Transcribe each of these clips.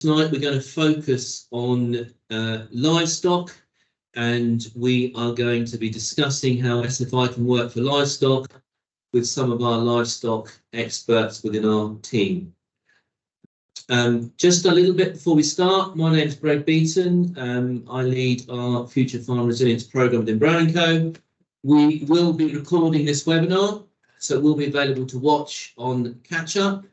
Tonight we're going to focus on livestock, and we are going to be discussing how SFI can work for livestock with some of our livestock experts within our team. Just a little bit before we start, my name is Beeton. I lead our Future Farm Resilience Programme within Brown&Co. We will be recording this webinar, so it will be available to watch on catch up.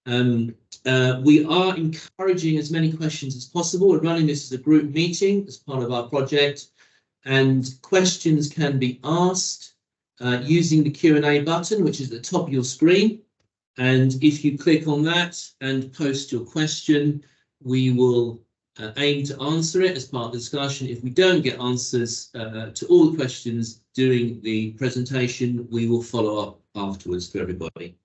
We are encouraging as many questions as possible. We're running this as a group meeting as part of our project, and questions can be asked using the Q&A button, which is at the top of your screen. And if you click on that and post your question, we will aim to answer it as part of the discussion. If we don't get answers to all the questions during the presentation, we will follow up afterwards for everybody.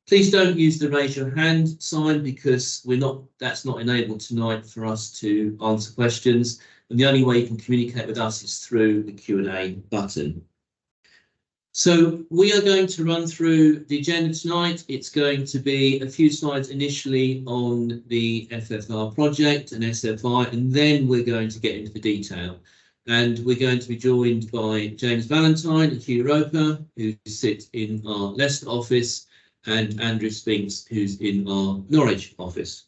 Please don't use the raise your hand sign because that's not enabled tonight for us to answer questions. And the only way you can communicate with us is through the Q&A button. So we are going to run through the agenda tonight. It's going to be a few slides initially on the FFR project and SFI, and then we're going to get into the detail. And we're going to be joined by James Valentine and Hugh, who sit in our Leicester office, and Andrew Spinks, who's in our Norwich office.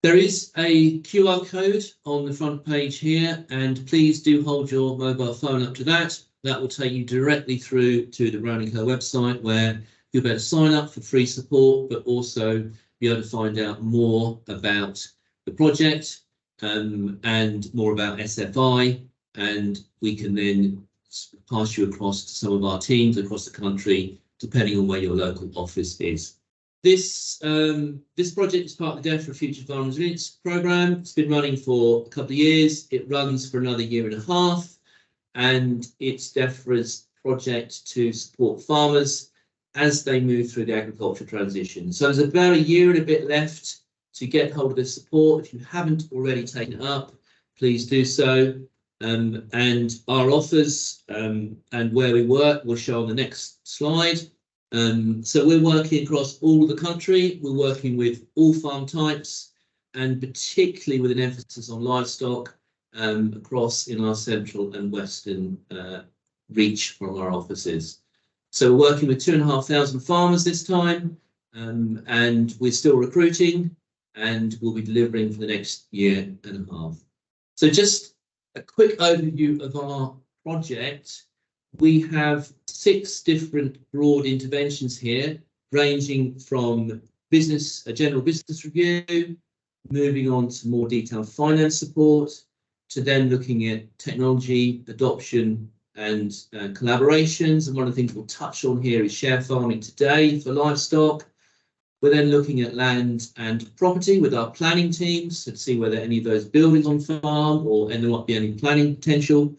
There is a QR code on the front page here, and please do hold your mobile phone up to that. That will take you directly through to the Brown&Co website, where you'll be able to sign up for free support, but also be able to find out more about the project and more about SFI, and we can then pass you across to some of our teams across the country, depending on where your local office is. This project is part of the Death for Future Farm Resilience Programme. It's been running for a couple of years. It runs for another year and a half, and it's DEFRA's project to support farmers as they move through the agriculture transition. So there's about a year and a bit left to get hold of this support. If you haven't already taken it up, please do so. And our offers and where we work will show on the next slide. So we're working across all the country. We're working with all farm types, and particularly with an emphasis on livestock across in our central and western reach from our offices. So we're working with 2,500 farmers this time, and we're still recruiting, and we'll be delivering for the next year and a half. So just a quick overview of our project. We have 6 different broad interventions here, ranging from a general business review, moving on to more detailed finance support, to then looking at technology adoption and collaborations. And one of the things we'll touch on here is share farming today for livestock. We're then looking at land and property with our planning teams to see whether any of those buildings on farm or there might be any planning potential.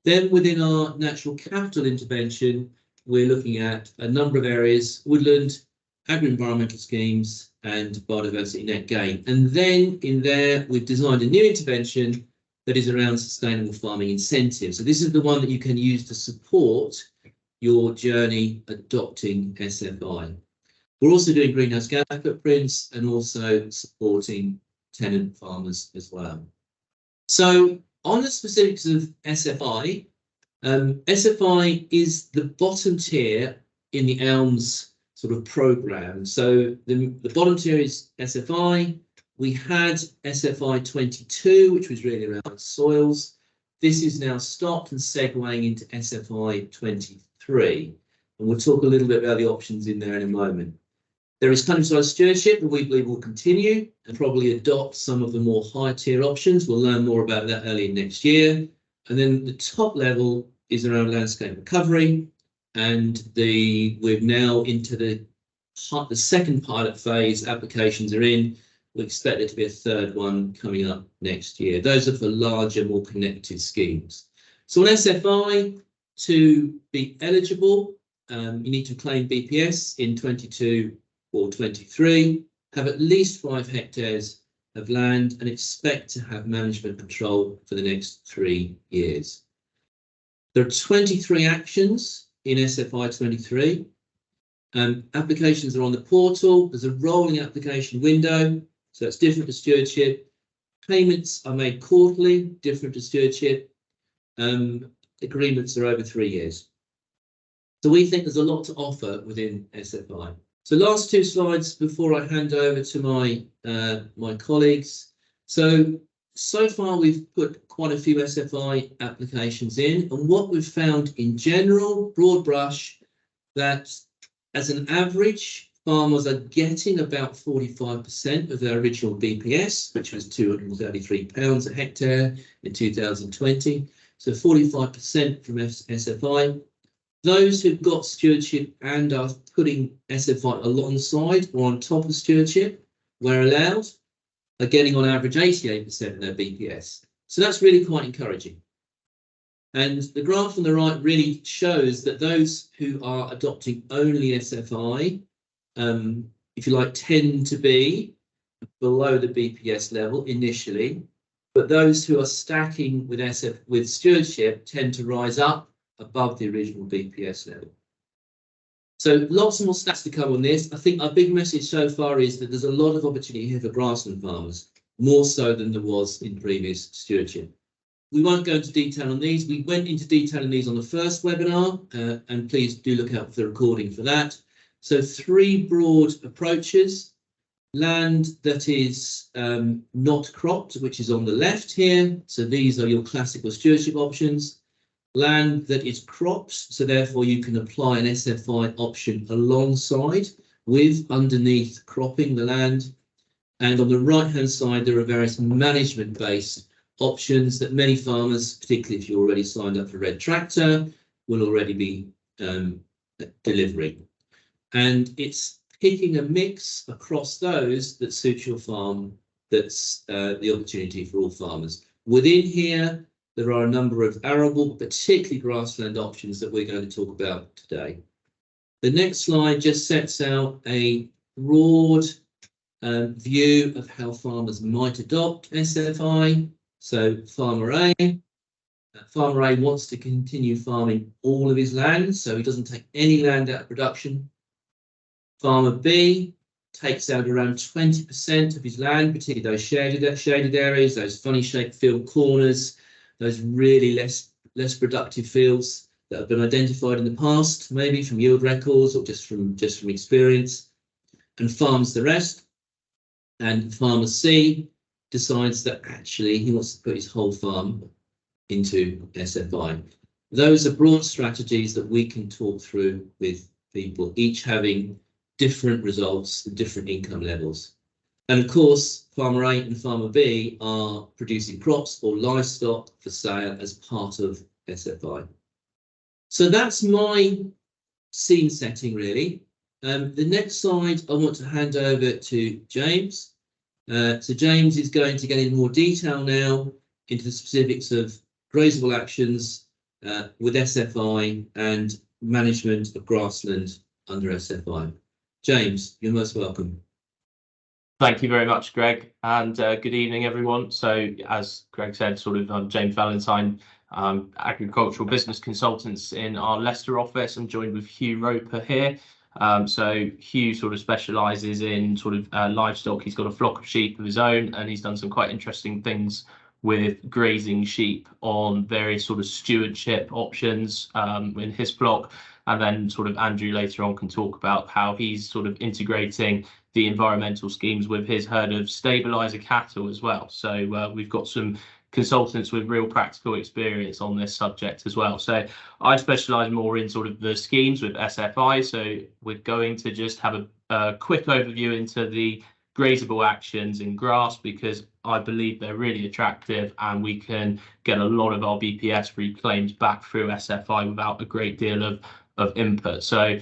Then within our natural capital intervention, we're looking at a number of areas: woodland, agri-environmental schemes, and biodiversity net gain. And then in there, we've designed a new intervention that is around sustainable farming incentives. So this is the one that you can use to support your journey adopting SFI. We're also doing greenhouse gas footprints and also supporting tenant farmers as well. So on the specifics of SFI, SFI is the bottom tier in the ELMS sort of program. So the bottom tier is SFI. We had SFI 22, which was really around soils. This is now stopped and segueing into SFI 23. And we'll talk a little bit about the options in there in a moment. There is countryside stewardship that we believe will continue and probably adopt some of the more high tier options. We'll learn more about that early next year. And then the top level is around landscape recovery. And we're now into the second pilot phase. Applications are in. We expect there to be a third one coming up next year. Those are for larger, more connected schemes. So on SFI, to be eligible, you need to claim BPS in 22 or 23, have at least 5 hectares of land, and expect to have management control for the next 3 years. There are 23 actions in SFI 23. Applications are on the portal. There's a rolling application window. So that's different to stewardship. Payments are made quarterly, different to stewardship. Agreements are over 3 years. So we think there's a lot to offer within SFI. So last two slides before I hand over to my my colleagues. So far we've put quite a few SFI applications in, and what we've found in general, broad brush, that as an average, farmers are getting about 45% of their original BPS, which was £233 a hectare in 2020. So 45% from SFI. Those who've got stewardship and are putting SFI alongside or on top of stewardship, where allowed, are getting on average 88% of their BPS. So that's really quite encouraging. And the graph on the right really shows that those who are adopting only SFI, if you like, tend to be below the BPS level initially, but those who are stacking with stewardship tend to rise up above the original BPS level. So lots more stats to come on this. I think our big message so far is that there's a lot of opportunity here for grassland farmers, more so than there was in previous stewardship. We won't go into detail on these. We went into detail on these on the first webinar, and please do look out for the recording for that. So 3 broad approaches. Land that is not cropped, which is on the left here. So these are your classical stewardship options. Land that is cropped, so therefore you can apply an SFI option alongside with underneath cropping the land. And on the right hand side there are various management based options that many farmers, particularly if you're already signed up for Red Tractor, will already be delivering. And it's picking a mix across those that suits your farm. That's the opportunity for all farmers. Within here there are a number of arable, particularly grassland options that we're going to talk about today. The next slide just sets out a broad view of how farmers might adopt SFI. So Farmer A. Farmer A wants to continue farming all of his land, so he doesn't take any land out of production. Farmer B takes out around 20% of his land, particularly those shaded areas, those funny shaped field corners, those really less productive fields that have been identified in the past, maybe from yield records or just from experience, and farms the rest. And Farmer C decides that actually he wants to put his whole farm into SFI. Those are broad strategies that we can talk through with people, each having different results and different income levels. And of course, Farmer A and Farmer B are producing crops or livestock for sale as part of SFI. So that's my scene setting, really. The next slide, I want to hand over to James. So James is going to get in more detail now into the specifics of grazable actions with SFI and management of grassland under SFI. James, you're most welcome. Thank you very much, Greg, and good evening, everyone. So, as Greg said, I'm James Valentine, Agricultural Business Consultants in our Leicester office. I'm joined with Hugh Roper here. So Hugh specialises in livestock. He's got a flock of sheep of his own, and he's done some quite interesting things with grazing sheep on various stewardship options in his flock. And then Andrew later on can talk about how he's integrating the environmental schemes with his herd of stabiliser cattle as well. So we've got some consultants with real practical experience on this subject as well. So I specialise more in the schemes with SFI. So we're going to just have a quick overview into the grazable actions in grass, because I believe they're really attractive and we can get a lot of our BPS reclaimed back through SFI without a great deal of input. So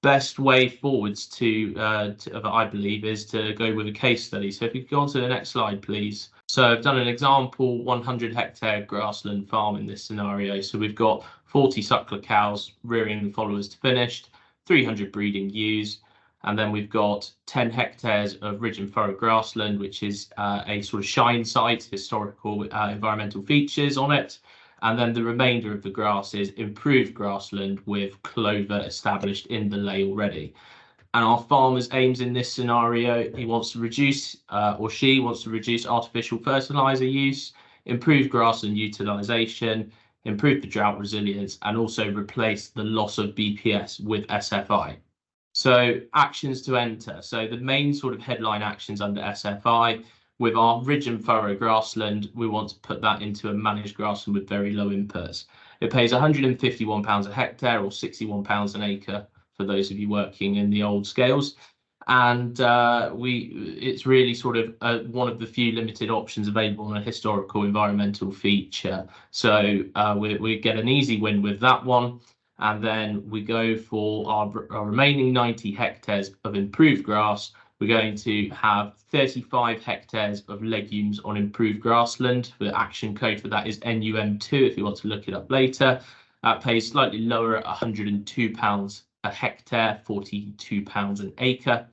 best way forwards I believe is to go with a case study. So if you go on to the next slide, please. So I've done an example 100 hectare grassland farm in this scenario. So we've got 40 suckler cows rearing the followers to finished, 300 breeding ewes, and then we've got 10 hectares of ridge and furrow grassland, which is a shine site, historical environmental features on it. And then the remainder of the grass is improved grassland with clover established in the ley already. And our farmer's aims in this scenario, he wants to reduce, or she wants to reduce artificial fertilizer use, improve grassland utilisation, improve the drought resilience, and also replace the loss of BPS with SFI. So actions to enter. So the main sort of headline actions under SFI, with our ridge and furrow grassland, we want to put that into a managed grassland with very low inputs. It pays £151 a hectare or £61 an acre for those of you working in the old scales. And it's really sort of one of the few limited options available on a historical environmental feature. So we get an easy win with that one. And then we go for our remaining 90 hectares of improved grass. We're going to have 35 hectares of legumes on improved grassland. The action code for that is NUM2 if you want to look it up later. That pays slightly lower at £102 a hectare, £42 an acre.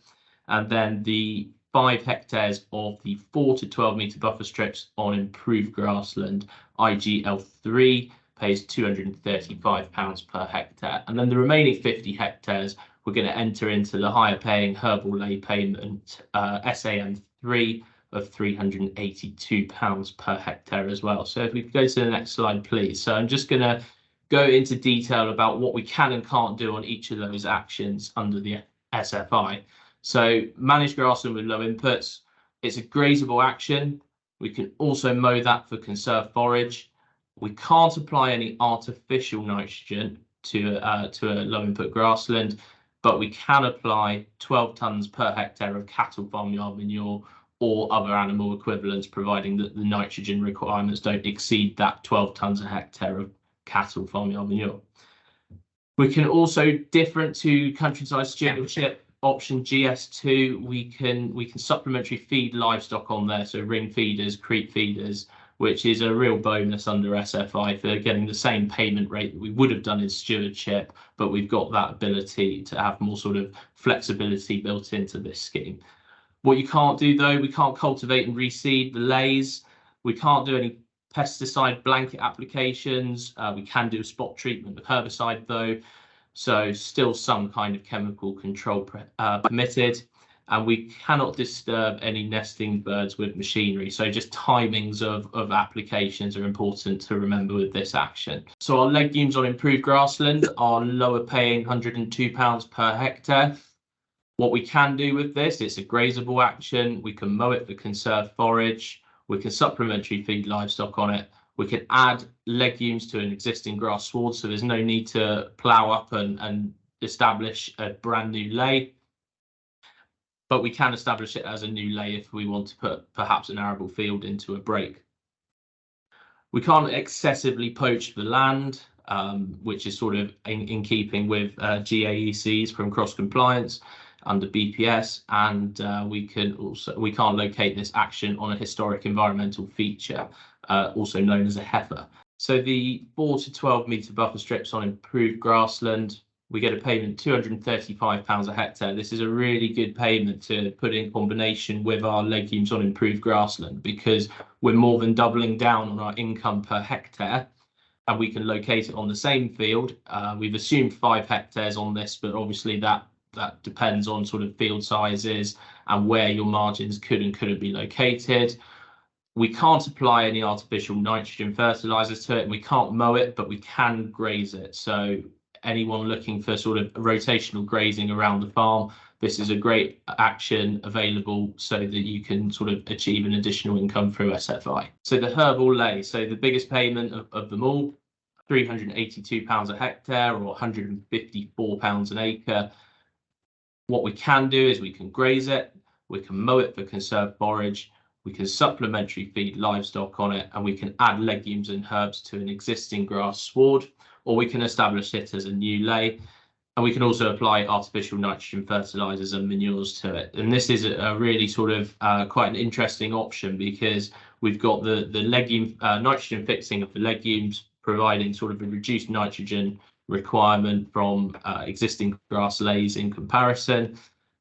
And then the 5 hectares of the 4 to 12 metre buffer strips on improved grassland, IGL3, pays £235 per hectare. And then the remaining 50 hectares, we're going to enter into the higher paying Herbal Ley payment, SAM3 of £382 per hectare as well. So if we go to the next slide, please. So I'm just going to go into detail about what we can and can't do on each of those actions under the SFI. So managed grassland with low inputs, it's a grazable action. We can also mow that for conserved forage. We can't apply any artificial nitrogen to a low input grassland, but we can apply 12 tonnes per hectare of cattle farmyard manure or other animal equivalents, providing that the nitrogen requirements don't exceed that 12 tonnes a hectare of cattle farmyard manure. We can also, different to countryside stewardship, option GS2, we can supplementary feed livestock on there, so ring feeders, creep feeders, which is a real bonus under SFI for getting the same payment rate that we would have done in stewardship, but we've got that ability to have more sort of flexibility built into this scheme. What you can't do though, we can't cultivate and reseed the leys. We can't do any pesticide blanket applications. We can do a spot treatment with herbicide though. So still some kind of chemical control permitted. And we cannot disturb any nesting birds with machinery. So just timings of applications are important to remember with this action. So our legumes on improved grassland are lower paying £102 per hectare. What we can do with this, it's a grazable action. We can mow it for conserved forage. We can supplementary feed livestock on it. We can add legumes to an existing grass sward. So there's no need to plough up and establish a brand new ley. But we can establish it as a new ley if we want to put perhaps an arable field into a break. We can't excessively poach the land, which is sort of in keeping with GAECs from cross compliance under BPS, and we can't locate this action on a historic environmental feature, also known as a heifer. So the 4 to 12 metre buffer strips on improved grassland, we get a payment £235 a hectare. This is a really good payment to put in combination with our legumes on improved grassland, because we're more than doubling down on our income per hectare, and we can locate it on the same field. We've assumed 5 hectares on this, but obviously that depends on sort of field sizes and where your margins could and couldn't be located. We can't apply any artificial nitrogen fertilizers to it, and we can't mow it, but we can graze it. So anyone looking for sort of rotational grazing around the farm, this is a great action available so that you can sort of achieve an additional income through SFI. So the Herbal Ley, so the biggest payment of them all, £382 a hectare or £154 an acre. What we can do is we can graze it, we can mow it for conserved forage, we can supplementary feed livestock on it, and we can add legumes and herbs to an existing grass sward, or we can establish it as a new ley. And we can also apply artificial nitrogen fertilizers and manures to it. And this is a really sort of quite an interesting option, because we've got the legume nitrogen fixing of the legumes, providing sort of a reduced nitrogen requirement from existing grass leys in comparison.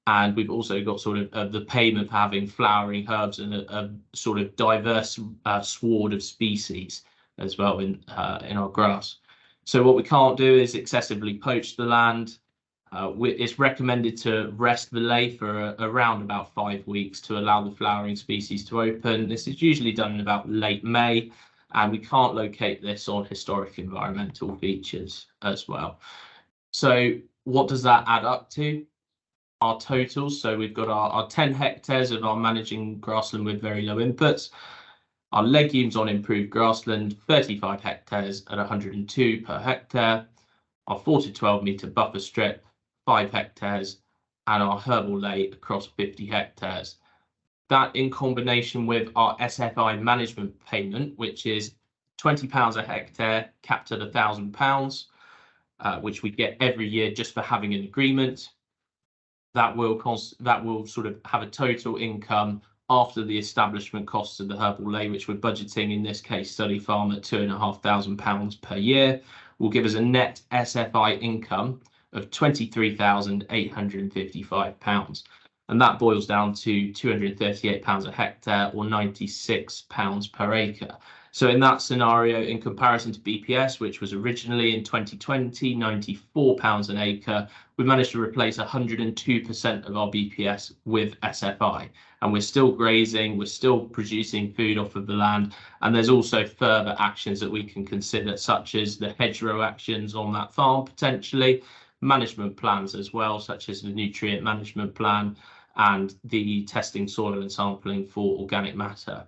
And we've also got sort of the payment for having flowering herbs and a sort of diverse sward of species as well in our grass. So what we can't do is excessively poach the land. It's recommended to rest the lay for around about 5 weeks to allow the flowering species to open. This is usually done in about late May, and we can't locate this on historic environmental features as well. So what does that add up to? Our totals. So we've got our 10 hectares of our managing grassland with very low inputs. Our legumes on improved grassland, 35 hectares at 102 per hectare. Our 4 to 12 metre buffer strip, 5 hectares, and our herbal lay across 50 hectares. That in combination with our SFI management payment, which is £20 a hectare, capped at £1,000, which we get every year just for having an agreement. That will sort of have a total income after the establishment costs of the herbal lay, which we're budgeting in this case study farm at £2,500 per year, will give us a net SFI income of £23,855. And that boils down to £238 a hectare or £96 per acre. So in that scenario, in comparison to BPS, which was originally in 2020, £94 an acre, we managed to replace 102% of our BPS with SFI. And we're still grazing, we're still producing food off of the land. And there's also further actions that we can consider, such as the hedgerow actions on that farm, potentially, management plans as well, such as the nutrient management plan and the testing soil and sampling for organic matter.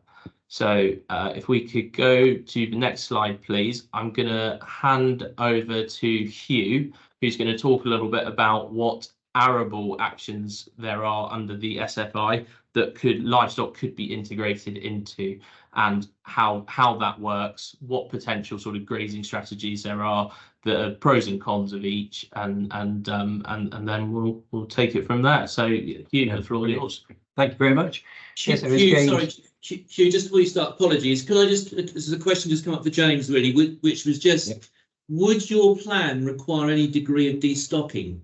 So if we could go to the next slide, please. I'm going to hand over to Hugh, who's going to talk a little bit about what arable actions there are under the SFI that livestock could be integrated into, and how that works, what potential sort of grazing strategies there are, the pros and cons of each, and then we'll take it from there. So Hugh, the floor is yours. Thank you very much. Hugh, sorry, Hugh, just before you start, apologies. Can I just, this is a question just come up for James, really, which was just, would your plan require any degree of destocking?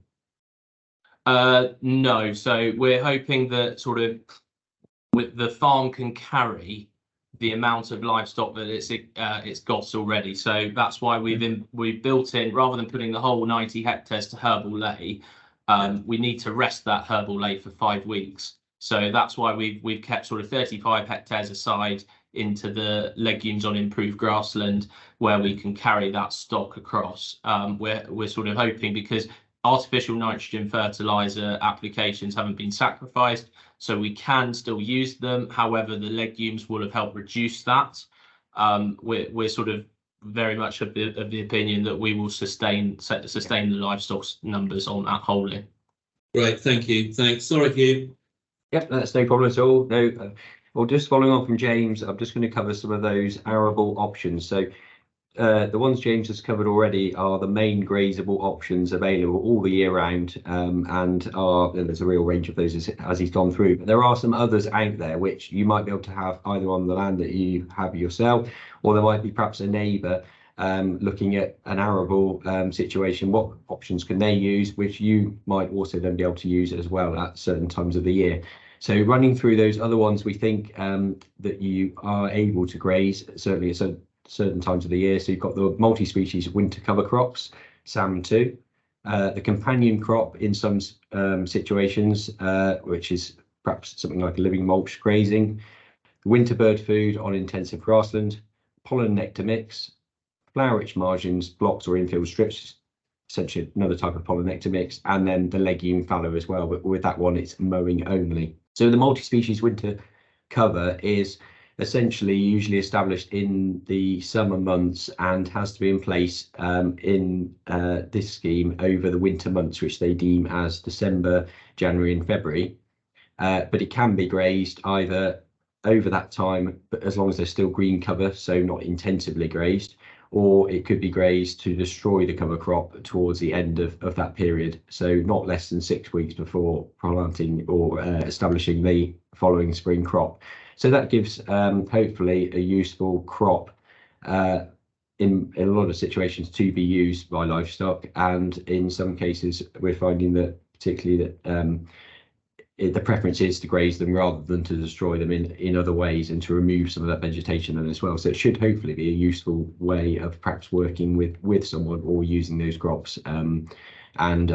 No. So we're hoping that sort of with the farm can carry the amount of livestock that it's got already. So that's why we've built in, rather than putting the whole 90 hectares to herbal lay, we need to rest that herbal lay for 5 weeks. So that's why we've kept sort of 35 hectares aside into the legumes on improved grassland, where we can carry that stock across. We're sort of hoping, because artificial nitrogen fertilizer applications haven't been sacrificed, so we can still use them. However, the legumes will have helped reduce that. We're sort of very much of the opinion that we will sustain the livestock numbers on that wholly. Great, thank you. Thanks. Sorry, Hugh. Yep, that's no problem at all. No, well, just following on from James, I'm just going to cover some of those arable options. So the ones James has covered already are the main grazable options available all the year round, and there's a real range of those as he's gone through. But there are some others out there which you might be able to have either on the land that you have yourself, or there might be perhaps a neighbour looking at an arable situation. What options can they use, which you might also then be able to use as well at certain times of the year. So running through those other ones, we think that you are able to graze certainly at certain times of the year. So you've got the multi-species winter cover crops, SAM2, the companion crop in some situations, which is perhaps something like a living mulch grazing, winter bird food on intensive grassland, pollen nectar mix, flower-rich margins, blocks or infield strips, essentially another type of pollen nectar mix, and then the legume fallow as well, but with that one it's mowing only. So the multi-species winter cover is essentially usually established in the summer months and has to be in place in this scheme over the winter months, which they deem as December, January and February. But it can be grazed either over that time, but as long as there's still green cover, so not intensively grazed, or it could be grazed to destroy the cover crop towards the end of that period. So not less than 6 weeks before planting or establishing the following spring crop. So that gives hopefully a useful crop in a lot of situations to be used by livestock. And in some cases, we're finding that particularly that the preference is to graze them rather than to destroy them in other ways and to remove some of that vegetation then as well. So it should hopefully be a useful way of perhaps working with someone or using those crops And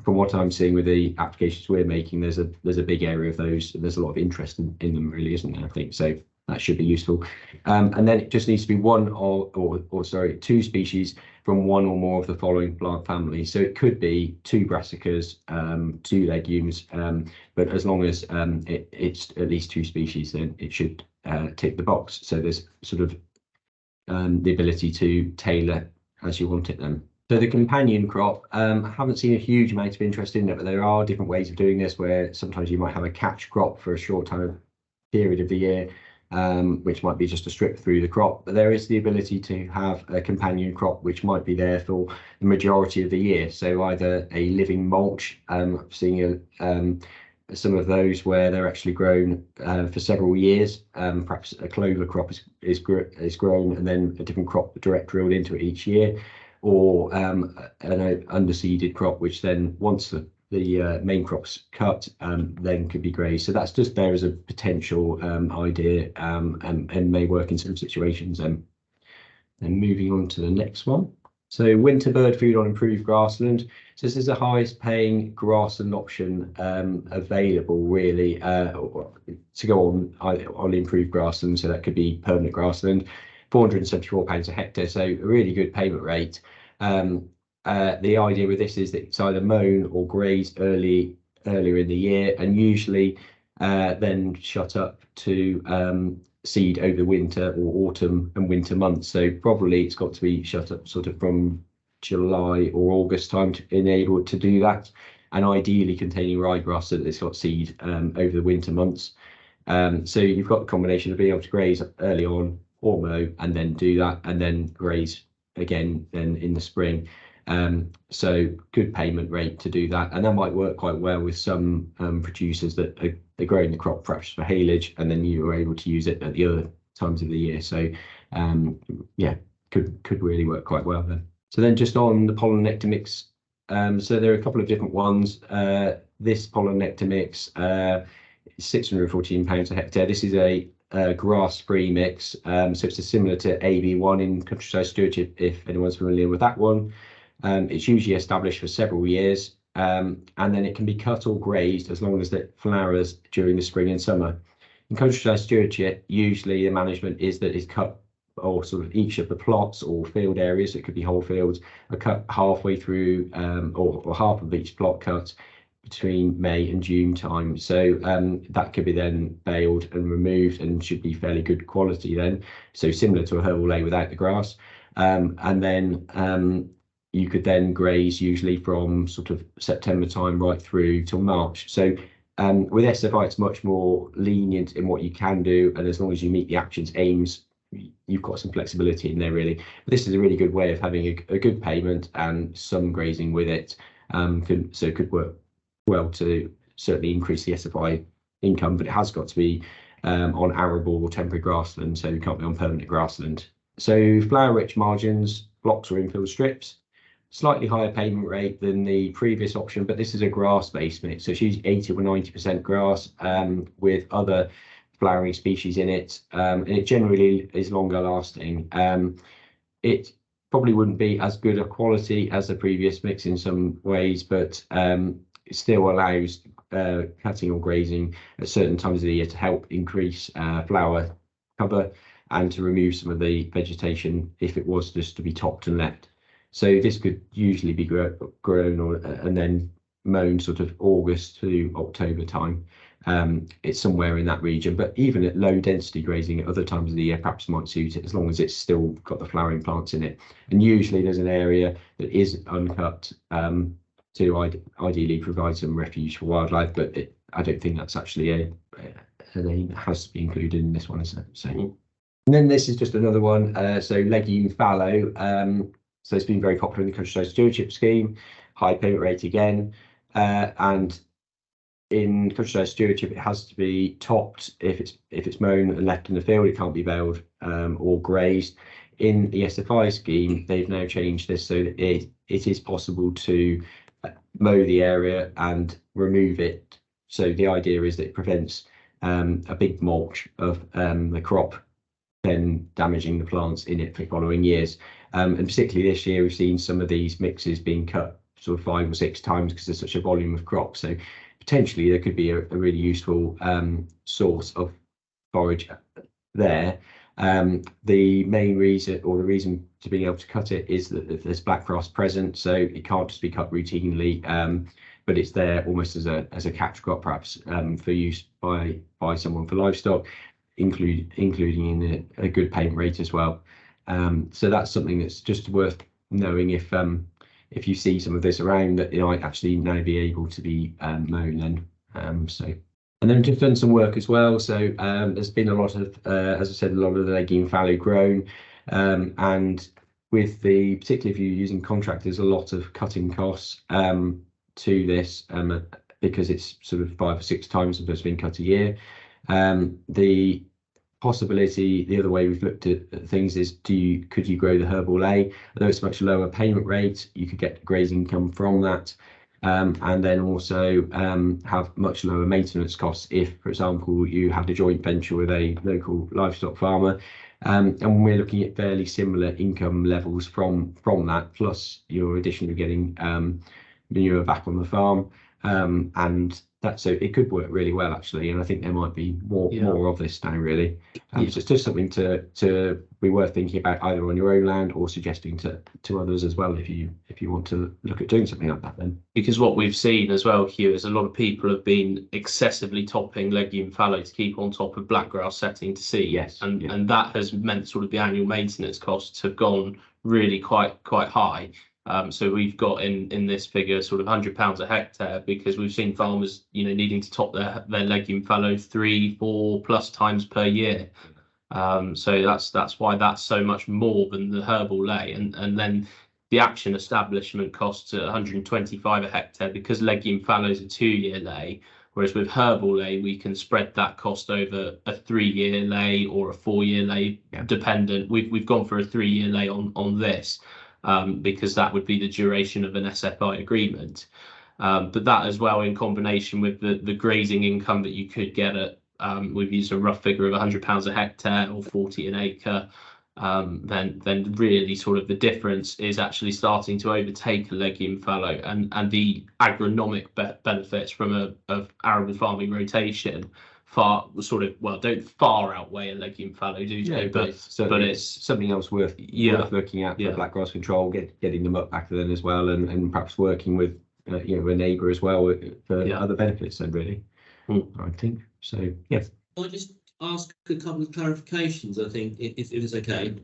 from what I'm seeing with the applications we're making, there's a big area of those. There's a lot of interest in them, really, isn't there? I think so. That should be useful. And then it just needs to be one or sorry, 2 species from one or more of the following plant families. So it could be 2 brassicas, 2 legumes, but as long as it's at least 2 species, then it should tick the box. So there's sort of the ability to tailor as you want it then. So the companion crop, I haven't seen a huge amount of interest in it, but there are different ways of doing this where sometimes you might have a catch crop for a short time period of the year, which might be just a strip through the crop, but there is the ability to have a companion crop which might be there for the majority of the year. So either a living mulch, I'm seeing some of those where they're actually grown for several years. Perhaps a clover crop is grown and then a different crop direct drilled into it each year, or an underseeded crop which then once the main crop's cut then could be grazed. So that's just there as a potential idea and may work in some situations. And moving on to the next one. So winter bird food on improved grassland. So this is the highest paying grassland option available, really, to go on improved grassland. So that could be permanent grassland, £474 a hectare. So a really good payment rate. The idea with this is that it's either mown or grazed earlier in the year, and usually then shut up to seed over the winter or autumn and winter months. So probably it's got to be shut up sort of from July or August time to enable it to do that, and ideally containing ryegrass so that it's got seed over the winter months. So you've got the combination of being able to graze early on or mow and then do that and then graze again then in the spring. So good payment rate to do that, and that might work quite well with some producers that are growing the crop perhaps for haylage, and then you are able to use it at the other times of the year. So yeah, could really work quite well then. So then just on the pollen nectar mix, so there are a couple of different ones. This pollen nectar mix is £614 a hectare. This is a grass-free mix, so it's similar to AB1 in countryside stewardship, if anyone's familiar with that one. It's usually established for several years, and then it can be cut or grazed as long as it flowers during the spring and summer. In countryside stewardship, usually the management is that it's cut, or sort of each of the plots or field areas, it could be whole fields, are cut halfway through, or half of each plot cut between May and June time. So that could be then baled and removed and should be fairly good quality then. So similar to a herbal ley without the grass. And then you could then graze usually from sort of September time right through till March. So with SFI, it's much more lenient in what you can do, and as long as you meet the action's aims, you've got some flexibility in there, really. But this is a really good way of having a good payment and some grazing with it. So it could work well to certainly increase the SFI income, but it has got to be on arable or temporary grassland, so it can't be on permanent grassland. So flower-rich margins, blocks or infill strips. Slightly higher payment rate than the previous option, but this is a grass-based mix, so it's usually 80 or 90% grass with other flowering species in it, and it generally is longer lasting. It probably wouldn't be as good a quality as the previous mix in some ways, but it still allows cutting or grazing at certain times of the year to help increase flower cover and to remove some of the vegetation if it was just to be topped and left. So this could usually be grown and then mown sort of August to October time. It's somewhere in that region, but even at low density grazing at other times of the year perhaps might suit it, as long as it's still got the flowering plants in it. And usually there's an area that is uncut to ideally provide some refuge for wildlife, but I don't think that's actually an aim that has to be included in this one, is it? So, and then this is just another one. So Legume Fallow. So it's been very popular in the countryside stewardship scheme, high payment rate again, and in countryside stewardship it has to be topped if it's mown and left in the field. It can't be baled or grazed. In the SFI scheme, they've now changed this so that it is possible to mow the area and remove it. So the idea is that it prevents a big mulch of the crop then damaging the plants in it for following years. And particularly this year, we've seen some of these mixes being cut sort of 5 or 6 times because there's such a volume of crops. So potentially there could be a really useful source of forage there. The main reason, or the reason to being able to cut it, is that if there's blackgrass present, so it can't just be cut routinely, but it's there almost as a catch crop, perhaps for use by someone for livestock, including in a good payment rate as well. So that's something that's just worth knowing if you see some of this around, that it might actually now be able to be mown then. And then just done some work as well. So there's been a lot of, as I said, a lot of the Legume Fallow grown, and with particularly if you're using contractors, a lot of cutting costs to this, because it's sort of 5 or 6 times it's been cut a year. The possibility, the other way we've looked at things is, could you grow the Herbal Ley? Although it's much lower payment rate, you could get grazing income from that. And then also have much lower maintenance costs if, for example, you had a joint venture with a local livestock farmer. And we're looking at fairly similar income levels from that, plus you're additionally getting manure back on the farm. And so it could work really well, actually. And I think there might be more of this now, really. So it's just something to be worth thinking about, either on your own land or suggesting to others as well, if you want to look at doing something like that then. Because what we've seen as well, Hugh, is a lot of people have been excessively topping Legume Fallow to keep on top of blackgrass setting to seed. Yes. And that has meant sort of the annual maintenance costs have gone really quite high. So we've got in this figure sort of £100 a hectare, because we've seen farmers, needing to top their Legume Fallow 3-4+ times per year. So that's why that's so much more than the Herbal Ley. And then the action establishment costs at 125 a hectare, because Legume Fallow is a 2-year ley, whereas with Herbal Ley we can spread that cost over a 3-year ley or a 4-year ley, dependent. We've gone for a 3-year ley on this. Because that would be the duration of an SFI agreement. But that as well, in combination with the grazing income that you could get at, we've used a rough figure of £100 a hectare or 40 an acre, then really sort of the difference is actually starting to overtake a Legume Fallow, and the agronomic benefits from a arable farming rotation don't far outweigh a Legume Fallow, do they? But it's something else worth looking at for blackgrass control, getting them up back then as well, and perhaps working with a neighbour as well for other benefits then, really. I think so. Yes. I'll just ask a couple of clarifications, I think, if it's okay.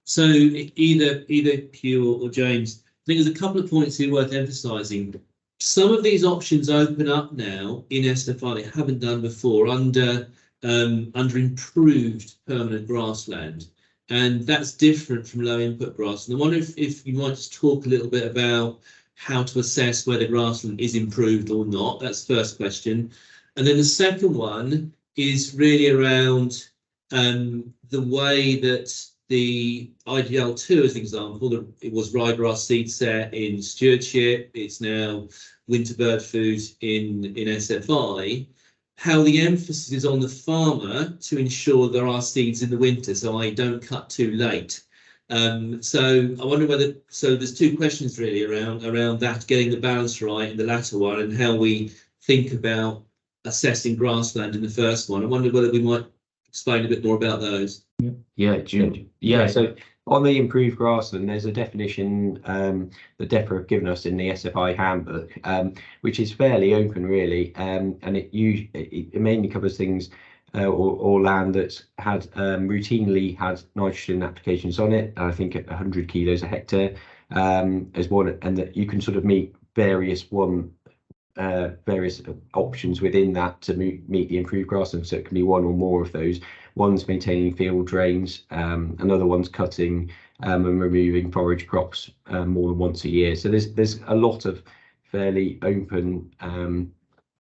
So either Hugh or James, I think there's a couple of points here worth emphasising. Some of these options open up now in SFI, they haven't done before, under improved permanent grassland, and that's different from low input grassland. I wonder if you might just talk a little bit about how to assess whether grassland is improved or not. That's the first question. And then the second one is really around the way that the IGL2, as an example, it was ryegrass seed set in stewardship, it's now winter bird food in SFI, how the emphasis is on the farmer to ensure there are seeds in the winter, so I don't cut too late. So I wonder there's two questions really around that, getting the balance right in the latter one, and how we think about assessing grassland in the first one. I wonder whether we might explain a bit more about those. So on the improved grassland, there's a definition that DEFRA have given us in the SFI handbook, which is fairly open, really, and it mainly covers things or land that's had routinely had nitrogen applications on it. I think at 100 kilos a hectare as one, and that you can sort of meet various options within that to meet the improved grassland. So it can be one or more of those. One's maintaining field drains, another one's cutting and removing forage crops more than once a year. So there's a lot of fairly open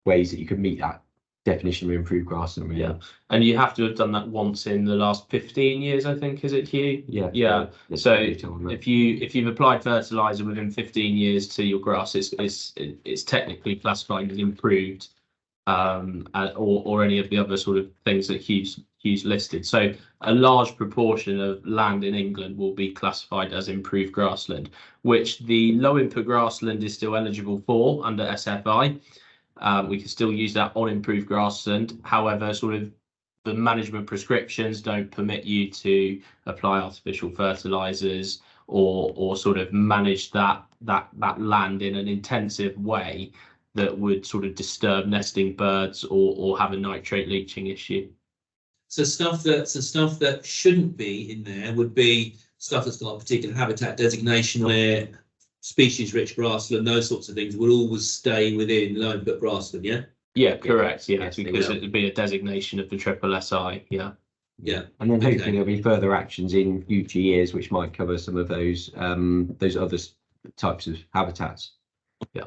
ways that you can meet that definition of improved grassland. Really. Yeah, and you have to have done that once in the last 15 years, I think, is it, Hugh? Yeah. So if you've applied fertilizer within 15 years to your grass, it's technically classified as improved, or any of the other sort of things that Hugh's Hugh's listed. So a large proportion of land in England will be classified as improved grassland, which the low input grassland is still eligible for under SFI. We can still use that on improved grassland. However, sort of the management prescriptions don't permit you to apply artificial fertilizers or sort of manage that land in an intensive way that would sort of disturb nesting birds or have a nitrate leaching issue. So stuff that shouldn't be in there would be stuff that's got a particular habitat designation, where species-rich grassland, those sorts of things, will always stay within low input grassland. Yeah. Yeah, correct. Yeah, Yes, because it would be a designation of the triple SI. Yeah. Yeah. And then Okay. hopefully there'll be further actions in future years which might cover some of those other types of habitats. Yeah.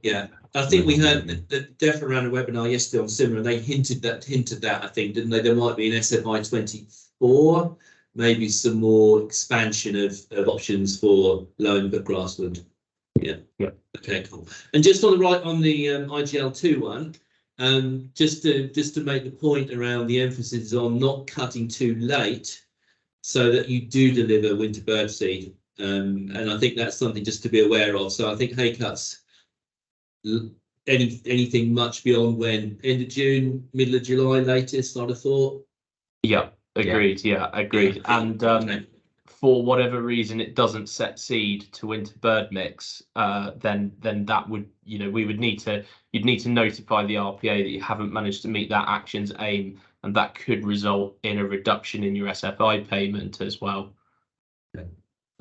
Yeah. I think we heard the Def around a webinar yesterday on similar. They hinted that I think, didn't they? There might be an SFI 24, maybe some more expansion of options for low input grassland. Yeah. Yeah. Okay, cool. And just on the IGL2 one, just to make the point around the emphasis on not cutting too late, so that you do deliver winter bird seed. And I think that's something just to be aware of. So I think hay cuts, anything much beyond when? End of June, middle of July latest, I'd have thought. Yeah, agreed. Yeah, agreed. Yeah. And Okay. for whatever reason it doesn't set seed to winter bird mix, then that would, you'd need to notify the RPA that you haven't managed to meet that action's aim, and that could result in a reduction in your SFI payment as well.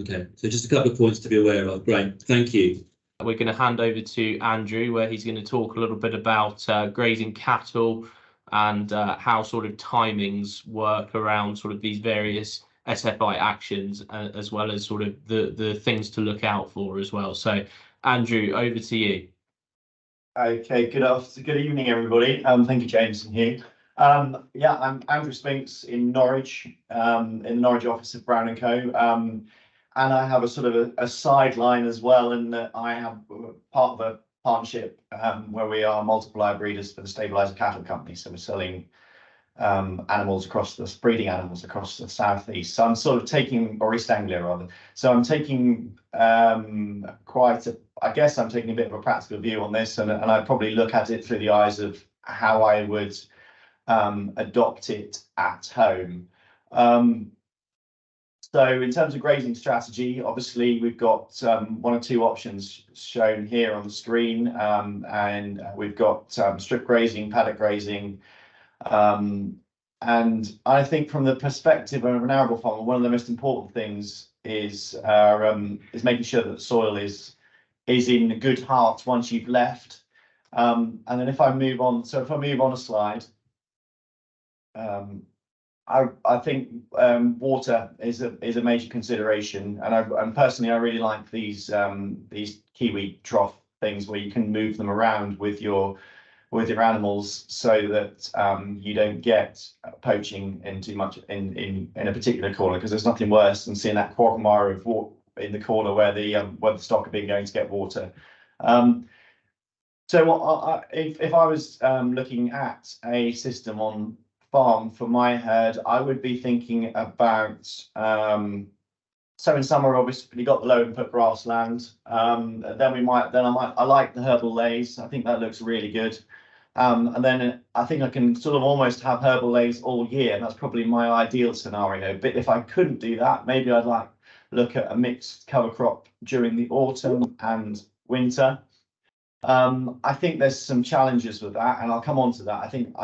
Okay, so just a couple of points to be aware of. Great, thank you. We're going to hand over to Andrew, where he's going to talk a little bit about grazing cattle and how sort of timings work around sort of these various SFI actions, as well as sort of the things to look out for as well. So, Andrew, over to you. Okay, good evening, everybody. Thank you, James and Hugh. Yeah, I'm Andrew Spinks in Norwich, in the Norwich office of Brown&Co. And I have a sort of a sideline as well, in that I have part of a partnership where we are multiplier breeders for the Stabilizer Cattle Company. So we're selling animals across breeding animals across the southeast. So I'm sort of taking, or East Anglia rather. So I'm taking I'm taking a bit of a practical view on this, and I probably look at it through the eyes of how I would adopt it at home. So in terms of grazing strategy, obviously we've got one or two options shown here on the screen, and we've got strip grazing, paddock grazing, and I think from the perspective of an arable farmer, one of the most important things is making sure that the soil is in good heart once you've left. And then if I move on a slide, I think water is a major consideration, and personally I really like these kiwi trough things where you can move them around with your animals, so that you don't get poaching in too much in a particular corner, because there's nothing worse than seeing that quagmire of water in the corner where the stock have been going to get water. So if I was looking at a system on farm for my herd, I would be thinking about so in summer obviously you got the low input grassland, then I like the Herbal Leys. I think that looks really good, and then I think I can sort of almost have Herbal Leys all year, and that's probably my ideal scenario. But if I couldn't do that, maybe I'd look at a mixed cover crop during the autumn and winter. I think there's some challenges with that, and I'll come on to that. I think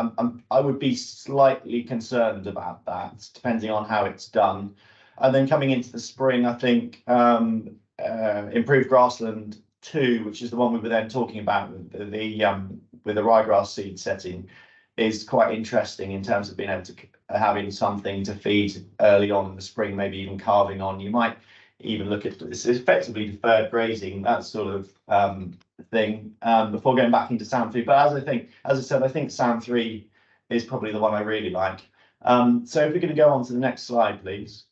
I would be slightly concerned about that, depending on how it's done. And then coming into the spring, I think Improved Grassland 2, which is the one we were then talking about with the ryegrass seed setting, is quite interesting in terms of being able to having something to feed early on in the spring, maybe even calving on. You might even look at this effectively deferred grazing, that sort of thing, before going back into SAM 3. But as I said, I think SAM 3 is probably the one I really like. So if we're going to go on to the next slide, please.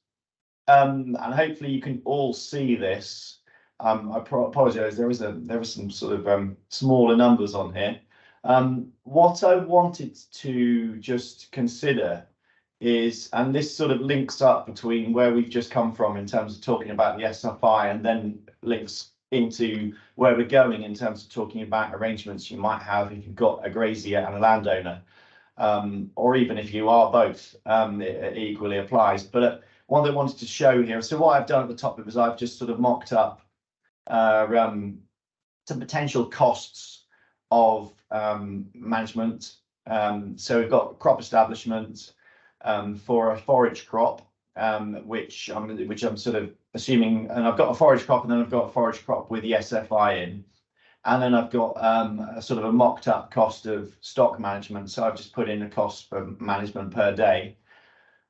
And hopefully you can all see this. I apologise, there were some sort of smaller numbers on here. What I wanted to just consider is, and this sort of links up between where we've just come from in terms of talking about the SFI, and then links into where we're going in terms of talking about arrangements you might have if you've got a grazier and a landowner, or even if you are both, it equally applies. But what I wanted to show here, so what I've done at the top is I've just sort of mocked up some potential costs of management. So we've got crop establishment for a forage crop, which I'm sort of assuming, and I've got a forage crop, and then I've got a forage crop with the SFI in, and then I've got a sort of a mocked up cost of stock management. So I've just put in a cost for management per day.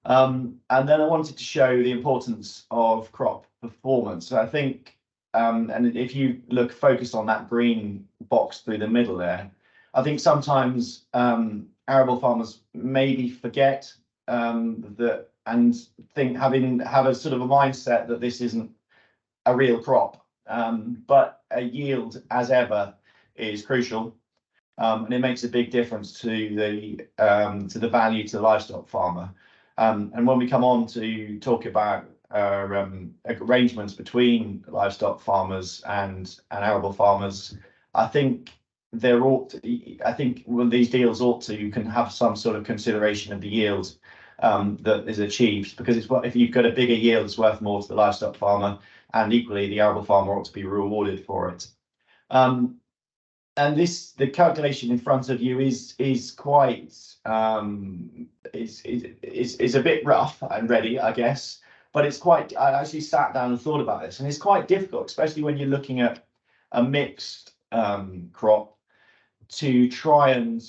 And then I wanted to show the importance of crop performance. So I think, and if you look focused on that green box through the middle there, I think sometimes arable farmers maybe forget that, and have a sort of a mindset that this isn't a real crop. But a yield, as ever, is crucial, and it makes a big difference to the value to the livestock farmer. And when we come on to talk about arrangements between livestock farmers and arable farmers, I think these deals you can have some sort of consideration of the yield that is achieved, because if you've got a bigger yield, it's worth more to the livestock farmer, and equally the arable farmer ought to be rewarded for it. And the calculation in front of you is quite is a bit rough and ready, I guess, but it's quite. I actually sat down and thought about this, and it's quite difficult, especially when you're looking at a mixed crop, to try and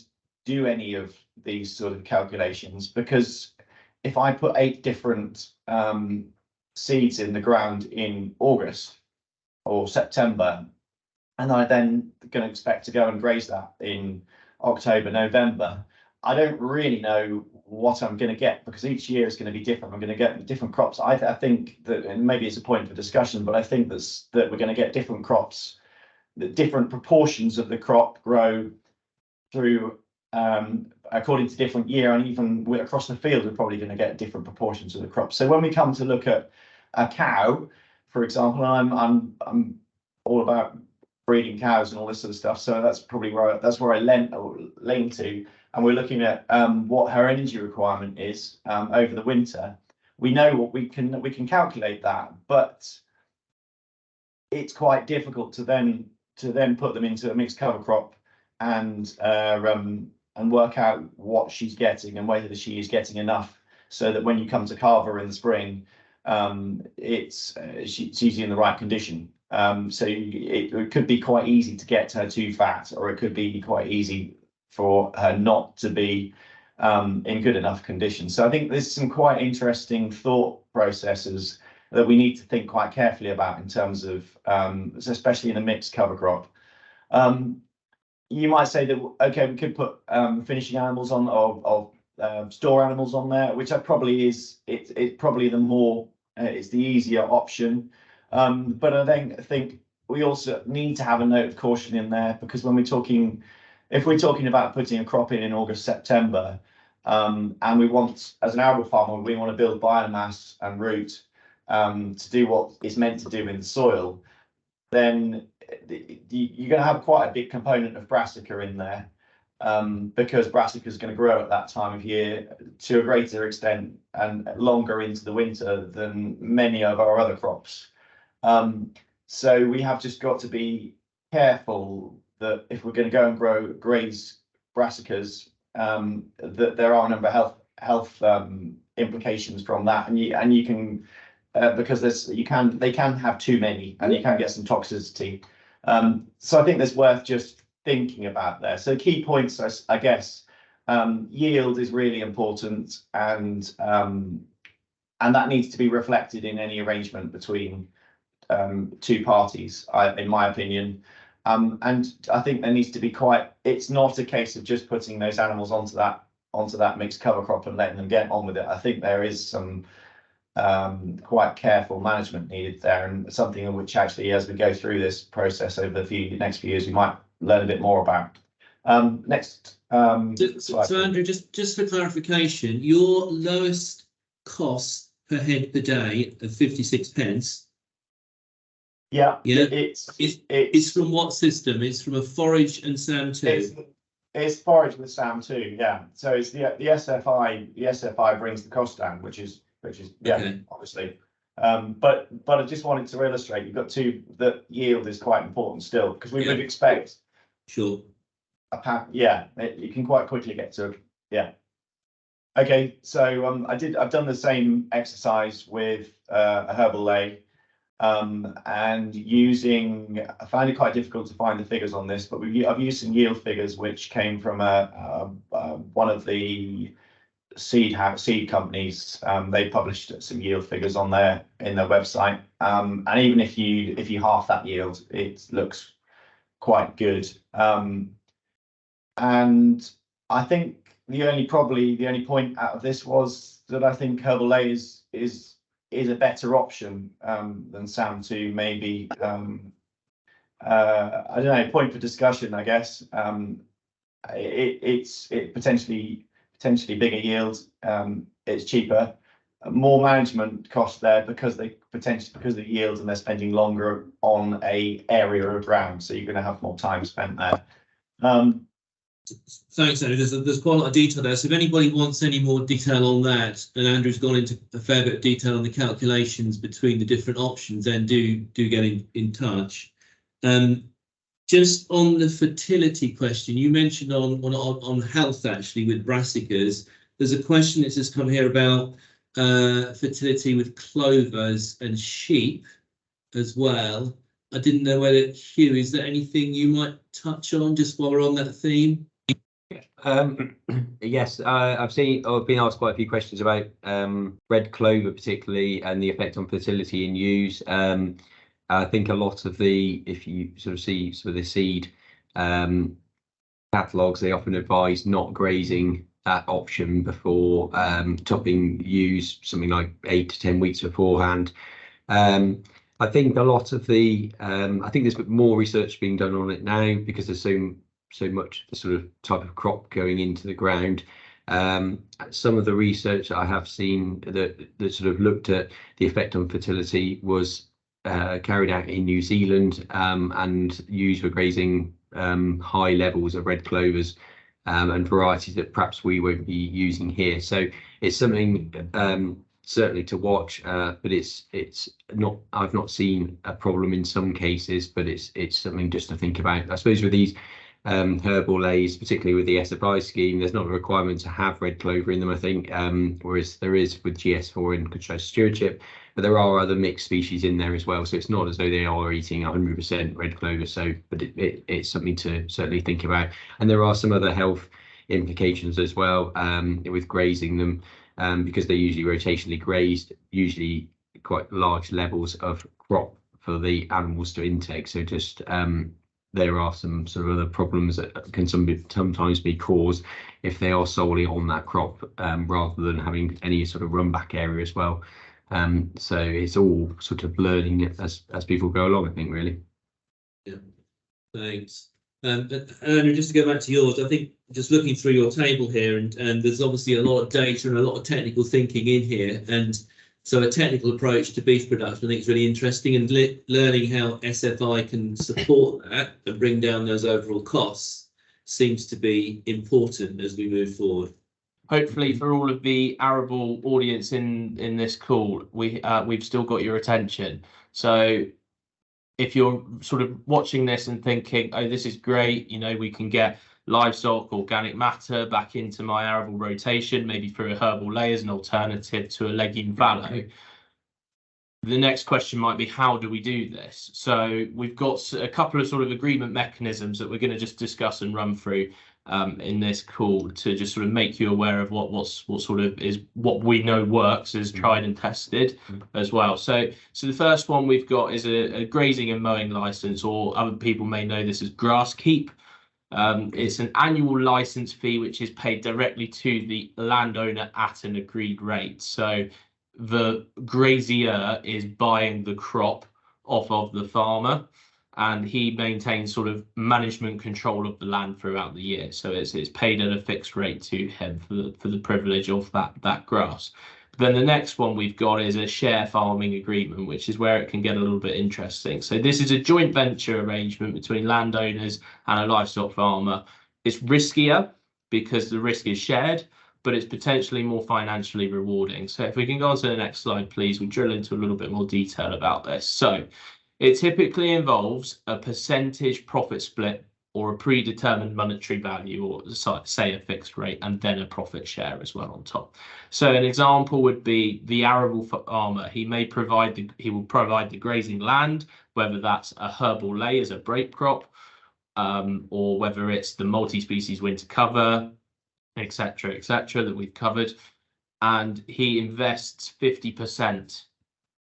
do any of these sort of calculations, because if I put 8 different seeds in the ground in August or September, and I then going to expect to go and graze that in October, November, I don't really know what I'm going to get, because each year is going to be different. I'm going to get different crops. I think that, and maybe it's a point for discussion, but I think that we're going to get different crops, that different proportions of the crop grow through according to different year, and even across the field we're probably going to get different proportions of the crop. So when we come to look at a cow, for example, I'm all about breeding cows and all this sort of stuff, so that's probably where I lean to, and we're looking at what her energy requirement is over the winter. We know what we can calculate that, but it's quite difficult to then put them into a mixed cover crop and work out what she's getting and whether she is getting enough, so that when you come to carve her in the spring, she's in the right condition. So it could be quite easy to get her too fat, or it could be quite easy for her not to be in good enough condition. So I think there's some quite interesting thought processes that we need to think quite carefully about in terms of, especially in a mixed cover crop. You might say that, okay, we could put finishing animals on, or store animals on there, which probably is it's probably it's the easier option. But I think we also need to have a note of caution in there, because when if we're talking about putting a crop in August, September, and we want, as an arable farmer, we want to build biomass and root to do what it's meant to do in the soil, then you're going to have quite a big component of brassica in there, because brassica is going to grow at that time of year to a greater extent and longer into the winter than many of our other crops. So we have just got to be careful that if we're going to go and graze brassicas, that there are a number of health implications from that, and you can because they can have too many, and you can get some toxicity. So I think there's worth just thinking about there. So key points, I guess, yield is really important, and that needs to be reflected in any arrangement between two parties, in my opinion. And I think there needs to be it's not a case of just putting those animals onto that mixed cover crop and letting them get on with it. I think there is some quite careful management needed there, and something in which actually, as we go through this process over the next few years, we might learn a bit more about. Next So Andrew, just for clarification, your lowest cost per head per day of 56 pence. Yeah, Yeah, it's from what system? It's from a forage and SAM2. It's forage with SAM2, yeah. So it's the SFI. The SFI brings the cost down, which is yeah, Okay. obviously. But I just wanted to illustrate you've got the yield is quite important still, because we would expect Sure. you can quite quickly get to Okay, so I've done the same exercise with a Herbal Ley. And I found it quite difficult to find the figures on this, but I've used some yield figures which came from one of the seed companies. They published some yield figures in their website, and even if you half that yield, it looks quite good. And I think the only point out of this was that I think Herbal Leys is a better option than SAM2, maybe. I don't know, point for discussion, I guess. It's potentially bigger yield. It's cheaper, more management cost there because the yields, and they're spending longer on a area of ground, so you're going to have more time spent there. Thanks, Andrew. There's quite a lot of detail there. So if anybody wants any more detail on that, and Andrew's gone into a fair bit of detail on the calculations between the different options, then do get in touch. Just on the fertility question, you mentioned on health actually with brassicas. There's a question that's just come here about fertility with clovers and sheep as well. I didn't know whether, Hugh, is there anything you might touch on just while we're on that theme? Yes, I've been asked quite a few questions about red clover particularly and the effect on fertility in ewes. I think a lot of if you sort of see some of the seed catalogues, they often advise not grazing that option before topping ewes something like 8 to 10 weeks beforehand. I think a lot of I think there's more research being done on it now because there's so much the sort of type of crop going into the ground. Some of the research I have seen that sort of looked at the effect on fertility was carried out in New Zealand, and ewes were grazing high levels of red clovers and varieties that perhaps we won't be using here. So it's something certainly to watch, but it's not. I've not seen a problem in some cases, but it's something just to think about. I suppose with these Herbal Leys, particularly with the SFI scheme, there's not a requirement to have red clover in them, I think, whereas there is with GS4 in controlled stewardship, but there are other mixed species in there as well, so it's not as though they are eating 100% red clover. So but it's something to certainly think about, and there are some other health implications as well with grazing them, because they're usually rotationally grazed, usually quite large levels of crop for the animals to intake. So just there are some sort of other problems that can sometimes be caused if they are solely on that crop, rather than having any sort of run back area as well. So it's all sort of learning as people go along, I think, really. Yeah, thanks. Andrew, just to go back to yours, I think just looking through your table here, and there's obviously a lot of data and a lot of technical thinking in here, and so a technical approach to beef production I think is really interesting, and learning how SFI can support that and bring down those overall costs seems to be important as we move forward. Hopefully for all of the Arable audience in this call, we've still got your attention. So if you're sort of watching this and thinking, oh, this is great, we can get livestock, organic matter back into my arable rotation, maybe through a Herbal Ley as an alternative to a Legume Fallow. The next question might be, how do we do this? So we've got a couple of sort of agreement mechanisms that we're going to just discuss and run through in this call to just sort of make you aware of what sort of is what we know works, is tried and tested as well. So the first one we've got is a grazing and mowing license, or other people may know this as grass keep. It's an annual license fee which is paid directly to the landowner at an agreed rate. So the grazier is buying the crop off of the farmer, and he maintains sort of management control of the land throughout the year. So it's paid at a fixed rate to him for the privilege of that grass. Then the next one we've got is a share farming agreement, which is where it can get a little bit interesting. So this is a joint venture arrangement between landowners and a livestock farmer. It's riskier because the risk is shared, but it's potentially more financially rewarding. So if we can go on to the next slide, please, we drill into a little bit more detail about this. So it typically involves a percentage profit split or a predetermined monetary value, or say a fixed rate, and then a profit share as well on top. So an example would be the arable farmer. He will provide the grazing land, whether that's a herbal ley as a break crop, or whether it's the multi-species winter cover, etc., that we've covered, and he invests 50%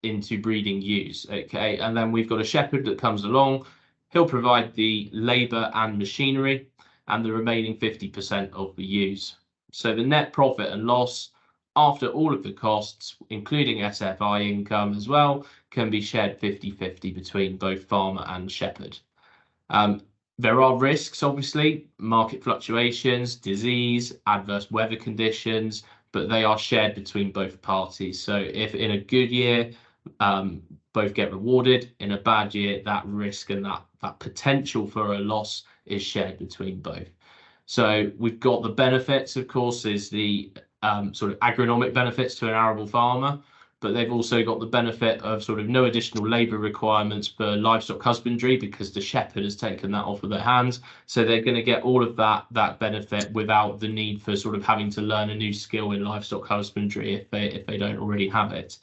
into breeding ewes. Okay, and then we've got a shepherd that comes along. He'll provide the labour and machinery, and the remaining 50% of the ewes. So the net profit and loss after all of the costs, including SFI income as well, can be shared 50-50 between both farmer and shepherd. There are risks, obviously, market fluctuations, disease, adverse weather conditions, but they are shared between both parties. So if in a good year, both get rewarded, in a bad year, that risk and that potential for a loss is shared between both. So we've got the benefits, of course, is the sort of agronomic benefits to an arable farmer, but they've also got the benefit of sort of no additional labour requirements for livestock husbandry because the shepherd has taken that off of their hands. So they're going to get all of that benefit without the need for sort of having to learn a new skill in livestock husbandry if they don't already have it.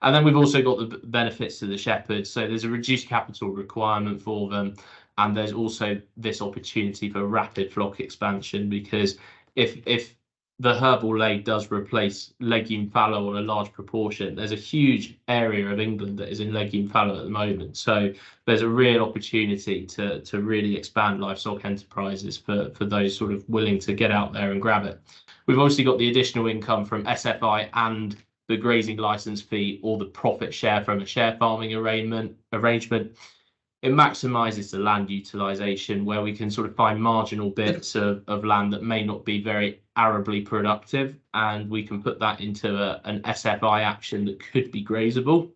And then we've also got the benefits to the shepherds. So there's a reduced capital requirement for them. And there's also this opportunity for rapid flock expansion, because if the Herbal Ley does replace Legume Fallow on a large proportion, there's a huge area of England that is in Legume Fallow at the moment. So there's a real opportunity to really expand livestock enterprises for those sort of willing to get out there and grab it. We've obviously got the additional income from SFI and the grazing license fee, or the profit share from a share farming arrangement. It maximizes the land utilization, where we can sort of find marginal bits of land that may not be very arably productive, and we can put that into an SFI action that could be grazable.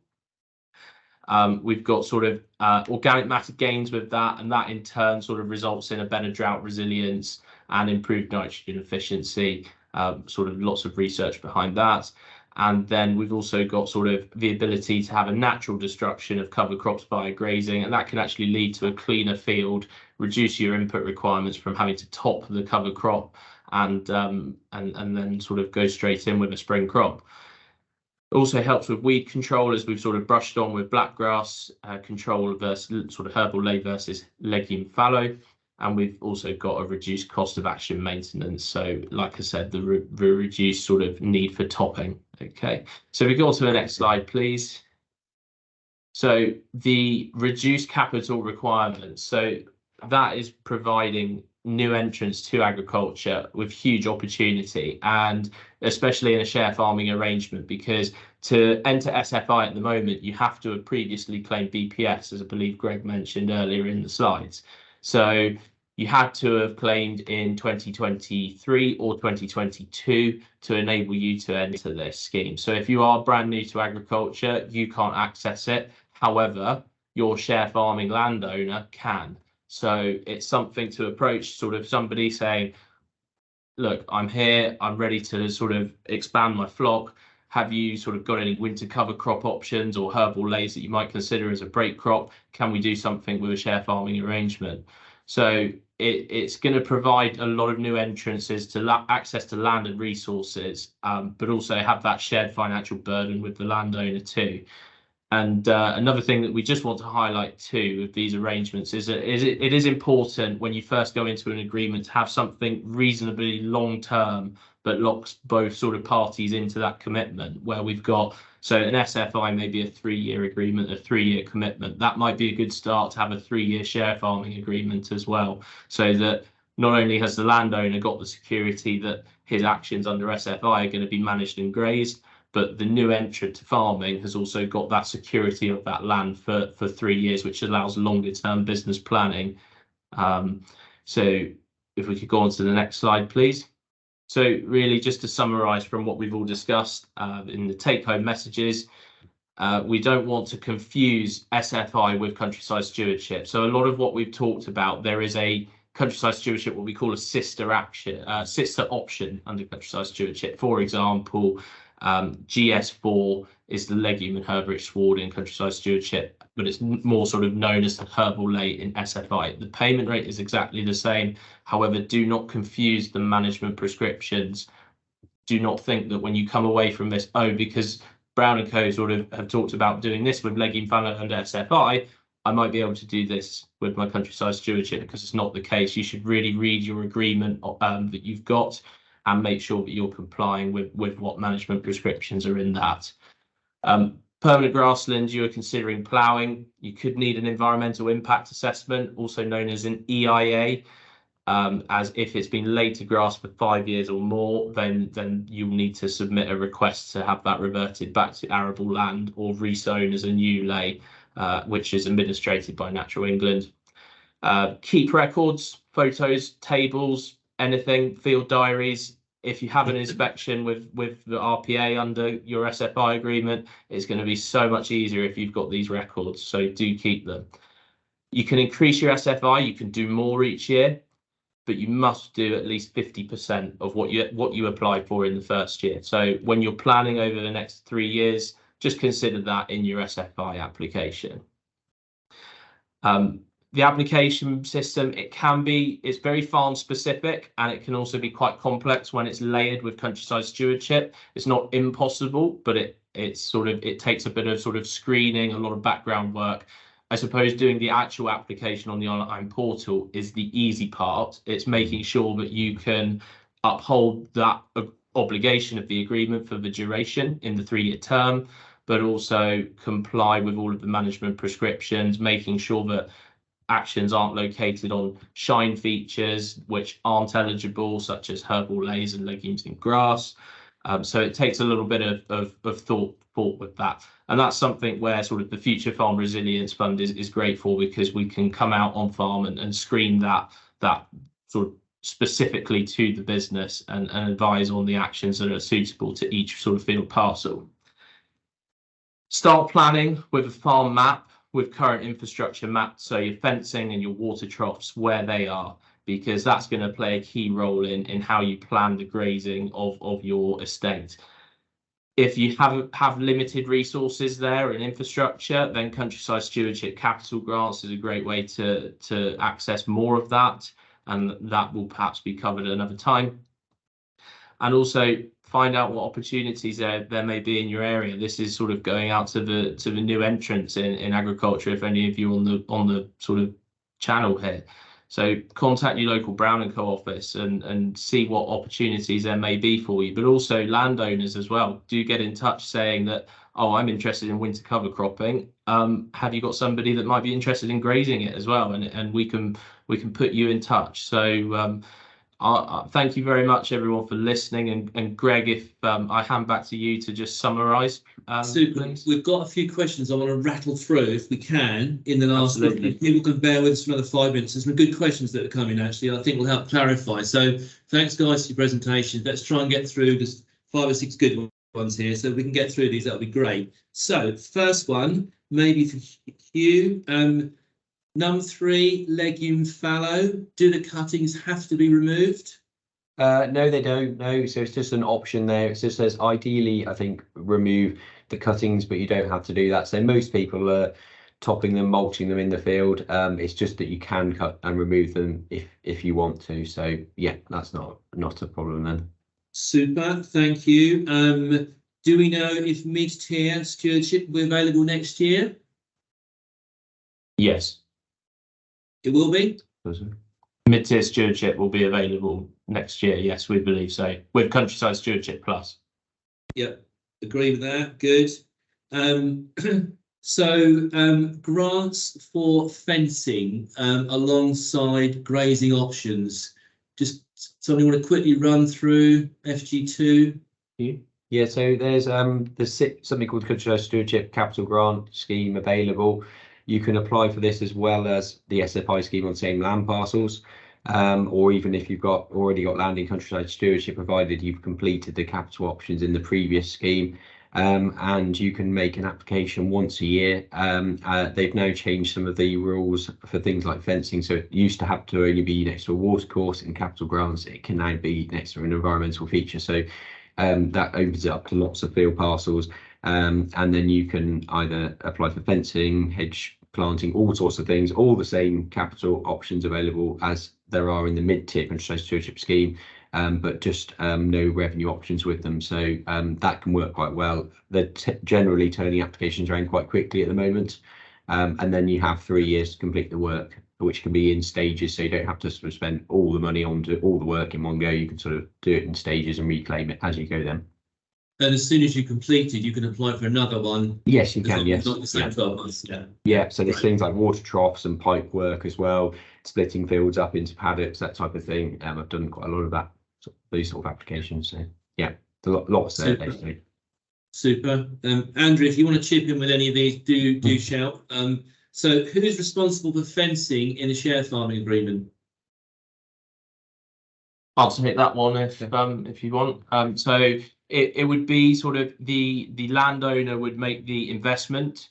We've got sort of organic matter gains with that, and that in turn sort of results in a better drought resilience and improved nitrogen efficiency, sort of lots of research behind that. And then we've also got sort of the ability to have a natural destruction of cover crops by grazing, and that can actually lead to a cleaner field, reduce your input requirements from having to top the cover crop, and then sort of go straight in with a spring crop. It also helps with weed control, as we've sort of brushed on with blackgrass control versus sort of Herbal Ley versus Legume Fallow. And we've also got a reduced cost of action maintenance. So like I said, the reduced sort of need for topping. Okay, so if we go on to the next slide, please. So the reduced capital requirements. So that is providing new entrants to agriculture with huge opportunity, and especially in a share farming arrangement, because to enter SFI at the moment, you have to have previously claimed BPS, as I believe Greg mentioned earlier in the slides. So you had to have claimed in 2023 or 2022 to enable you to enter this scheme. So if you are brand new to agriculture, you can't access it. However, your share farming landowner can. So it's something to approach sort of somebody saying, look, I'm here, I'm ready to sort of expand my flock. Have you sort of got any winter cover crop options or herbal leys that you might consider as a break crop? Can we do something with a share farming arrangement? So it's going to provide a lot of new entrances to access to land and resources, but also have that shared financial burden with the landowner too. And another thing that we just want to highlight too with these arrangements is that it is important when you first go into an agreement to have something reasonably long term that locks both sort of parties into that commitment, where we've got, so an SFI may be a 3-year agreement, a 3-year commitment. That might be a good start to have a 3-year share farming agreement as well, so that not only has the landowner got the security that his actions under SFI are going to be managed and grazed, but the new entrant to farming has also got that security of that land for 3 years, which allows longer term business planning. So if we could go on to the next slide, please. So really, just to summarise from what we've all discussed in the take-home messages, we don't want to confuse SFI with countryside stewardship. So a lot of what we've talked about, there is a countryside stewardship, what we call a sister option under countryside stewardship. For example, GS4 is the legume and herbage sward in countryside stewardship, but it's more sort of known as the Herbal Ley in SFI. The payment rate is exactly the same. However, do not confuse the management prescriptions. Do not think that when you come away from this, because Brown&Co sort of have talked about doing this with Legume Fallow and SFI, I might be able to do this with my countryside stewardship, because it's not the case. You should really read your agreement that you've got and make sure that you're complying with what management prescriptions are in that. Permanent grassland, you are considering ploughing, you could need an environmental impact assessment, also known as an EIA, as if it's been laid to grass for 5 years or more, then you'll need to submit a request to have that reverted back to arable land or resown as a new ley, which is administrated by Natural England. Keep records, photos, tables, anything, field diaries. If you have an inspection with the RPA under your SFI agreement, it's going to be so much easier if you've got these records, so do keep them. You can increase your SFI, you can do more each year, but you must do at least 50% of what you applied for in the first year. So when you're planning over the next 3 years, just consider that in your SFI application. The application system, it's very farm specific, and it can also be quite complex when it's layered with countryside stewardship. It's not impossible, but it takes a bit of sort of screening, a lot of background work. I suppose doing the actual application on the online portal is the easy part. It's making sure that you can uphold that obligation of the agreement for the duration in the 3-year term, but also comply with all of the management prescriptions, making sure that actions aren't located on shine features which aren't eligible, such as herbal leys and legumes in grass. So it takes a little bit of thought with that. And that's something where sort of the Future Farm Resilience Fund is great for, because we can come out on farm and screen that sort of specifically to the business and advise on the actions that are suitable to each sort of field parcel. Start planning with a farm map, with current infrastructure mapped, so your fencing and your water troughs, where they are, because that's going to play a key role in how you plan the grazing of your estate. If you have limited resources there and infrastructure, then countryside stewardship capital grants is a great way to access more of that, and that will perhaps be covered another time. And also find out what opportunities there may be in your area. This is sort of going out to the new entrants in agriculture, if any of you on the sort of channel here. So contact your local Brown&Co office and see what opportunities there may be for you, but also landowners as well. Do get in touch saying that, oh, I'm interested in winter cover cropping. Have you got somebody that might be interested in grazing it as well? And we can put you in touch. So thank you very much, everyone, for listening. And Greg, if I hand back to you to just summarise. Super. Please. We've got a few questions I want to rattle through, if we can, in the last. If people can bear with us for another 5 minutes. There's some good questions that are coming, actually. I think will help clarify. So thanks, guys, for your presentation. Let's try and get through just 5 or 6 good ones here, so we can get through these. That'll be great. So first one, maybe for Hugh. Number 3, Legume Fallow. Do the cuttings have to be removed? No, they don't. No, so it's just an option there. It just says ideally, I think, remove the cuttings, but you don't have to do that. So most people are topping them, mulching them in the field. It's just that you can cut and remove them if you want to. So yeah, that's not a problem then. Super, thank you. Do we know if mid-tier stewardship will be available next year? Yes. It will be? Mid-tier stewardship will be available next year. Yes, we believe so. With Countryside Stewardship Plus. Yep, agree with that. Good. So grants for fencing alongside grazing options. Just something want to quickly run through FG2. Yeah, so there's something called the Countryside Stewardship Capital Grant Scheme available. You can apply for this as well as the SFI scheme on the same land parcels, or even if you've already got land in Countryside Stewardship, provided you've completed the capital options in the previous scheme. And you can make an application once a year. They've now changed some of the rules for things like fencing. So it used to have to only be next to a water course in capital grants. It can now be next to an environmental feature. So that opens it up to lots of field parcels. And then you can either apply for fencing, hedge planting, all sorts of things, all the same capital options available as there are in the mid-tier Countryside Stewardship scheme. But just no revenue options with them. So that can work quite well. They're generally turning applications around quite quickly at the moment. And then you have 3 years to complete the work, which can be in stages. So you don't have to sort of spend all the money on all the work in one go. You can sort of do it in stages and reclaim it as you go then. And as soon as you complete it, you can apply for another one. Yes, you can. Yes. Not the same 12 months. Yeah. Yeah. So there's things like water troughs and pipe work as well, splitting fields up into paddocks, that type of thing. I've done quite a lot of that. These sort of applications. So yeah, lots there basically. Super. Andrew, if you want to chip in with any of these, do shout. So who's responsible for fencing in a share farming agreement? I'll take that one if you want. So it would be sort of the landowner would make the investment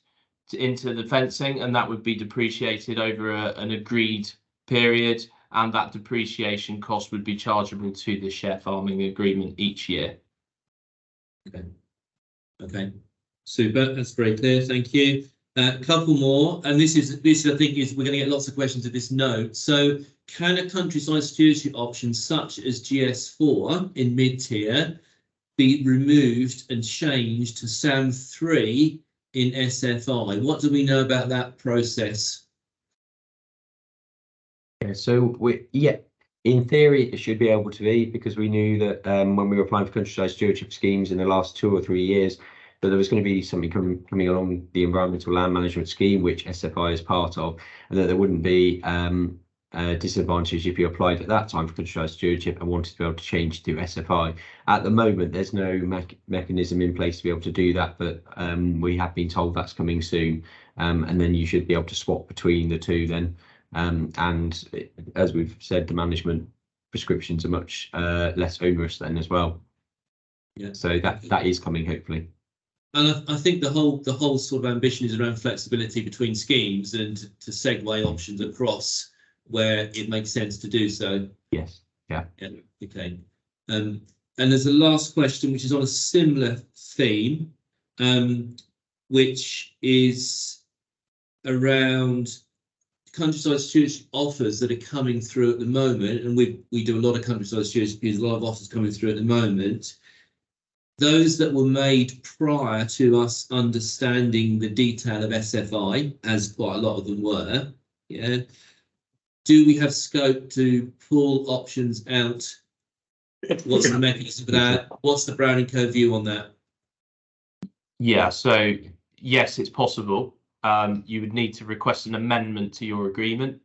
into the fencing, and that would be depreciated over an agreed period. And that depreciation cost would be chargeable to the share farming agreement each year. Okay, super. That's very clear. Thank you. A couple more, and this I think is we're going to get lots of questions at this note. So, can a countryside stewardship option such as GS4 in mid-tier be removed and changed to SAM3 in SFI? What do we know about that process? Yeah, so in theory it should be able to be, because we knew that when we were applying for countryside stewardship schemes in the last 2 or 3 years, that there was going to be something coming along the environmental land management scheme, which SFI is part of, and that there wouldn't be a disadvantage if you applied at that time for countryside stewardship and wanted to be able to change to SFI. At the moment, there's no mechanism in place to be able to do that, but we have been told that's coming soon, and then you should be able to swap between the two then. And as we've said, the management prescriptions are much less onerous then as well. Yeah. So that is coming hopefully. And I think the whole sort of ambition is around flexibility between schemes and to segue options across where it makes sense to do so. Yes. Yeah. Okay. And there's a last question which is on a similar theme, which is around countryside stewardship offers that are coming through at the moment, and we do a lot of countryside stewardship, there's a lot of offers coming through at the moment. Those that were made prior to us understanding the detail of SFI, as quite a lot of them were, yeah. Do we have scope to pull options out? What's the mechanism for that? What's the Brown&Co view on that? Yeah, so yes, it's possible. You would need to request an amendment to your agreement,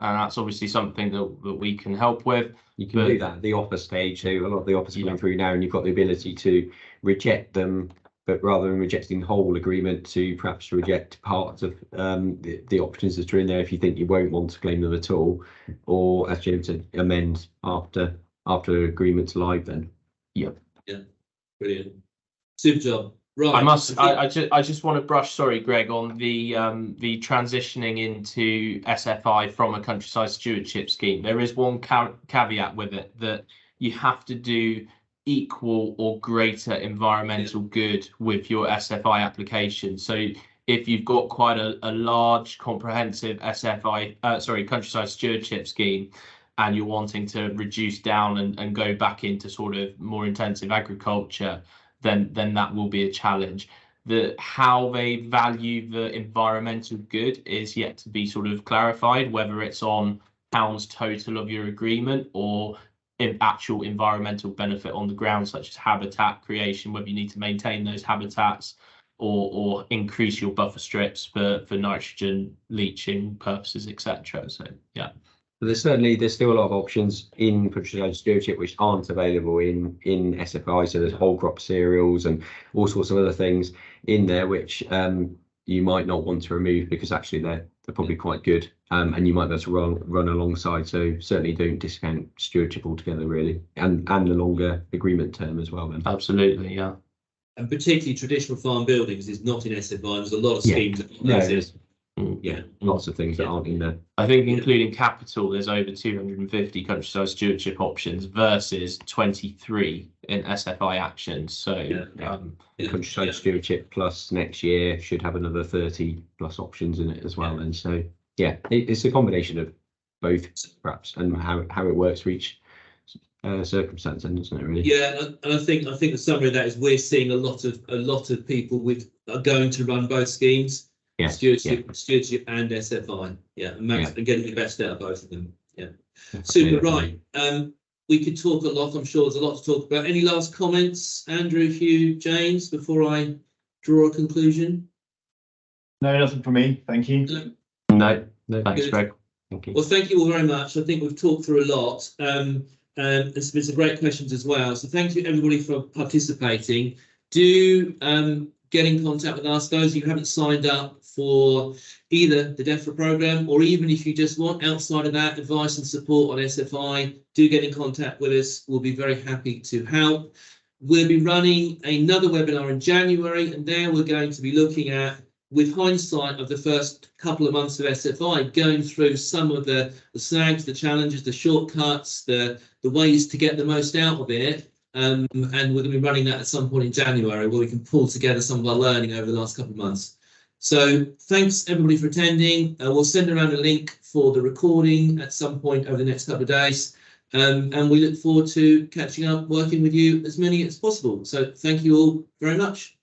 and that's obviously something that we can help with. You can do that at the offer stage. So a lot of the offers coming through now, and you've got the ability to reject them, but rather than rejecting the whole agreement, to perhaps reject parts of the options that are in there if you think you won't want to claim them at all, or as James said, amend after agreement's live then. Yeah, brilliant, super job. Right. I just want to brush, sorry, Greg, on the transitioning into SFI from a countryside stewardship scheme. There is one caveat with it, that you have to do equal or greater environmental good with your SFI application. So if you've got quite a large, comprehensive countryside stewardship scheme, and you're wanting to reduce down and go back into sort of more intensive agriculture, then that will be a challenge. How they value the environmental good is yet to be sort of clarified, whether it's on pounds total of your agreement or in actual environmental benefit on the ground, such as habitat creation, whether you need to maintain those habitats or increase your buffer strips for nitrogen leaching purposes, etc. So yeah. But there's still a lot of options in precision stewardship which aren't available in SFI. So there's whole crop cereals and all sorts of other things in there which you might not want to remove because actually they're probably quite good, and you might be able to run alongside. So certainly don't discount stewardship altogether, really, and the longer agreement term as well. Then Absolutely, yeah. And particularly traditional farm buildings is not in SFI. There's a lot of schemes. Yeah, lots of things that aren't in there. I think including capital, there's over 250 countryside stewardship options versus 23 in SFI actions. So Countryside stewardship plus next year should have another 30 plus options in it as well. And so yeah, it's a combination of both perhaps, and how it works for each circumstance, then, isn't it, really? Yeah, and I think the summary of that is we're seeing a lot of people are going to run both schemes. Yeah, stewardship and SFI. Yeah, and getting the best out of both of them. Yeah, definitely. super. Right. We could talk a lot. I'm sure there's a lot to talk about. Any last comments, Andrew, Hugh, James, before I draw a conclusion? No, nothing from me. Thank you. No, thanks, Good. Greg. Thank you. Well, thank you all very much. I think we've talked through a lot. And there's been some great questions as well. So thank you everybody for participating. Do get in contact with us. Those of you who haven't signed up for either the DEFRA programme, or even if you just want outside of that advice and support on SFI, do get in contact with us. We'll be very happy to help. We'll be running another webinar in January, and there we're going to be looking at, with hindsight of the first couple of months of SFI, going through some of the snags, the challenges, the shortcuts, the ways to get the most out of it. And we're going to be running that at some point in January, where we can pull together some of our learning over the last couple of months. So thanks everybody for attending. We'll send around a link for the recording at some point over the next couple of days. And we look forward to catching up, working with you as many as possible. So thank you all very much.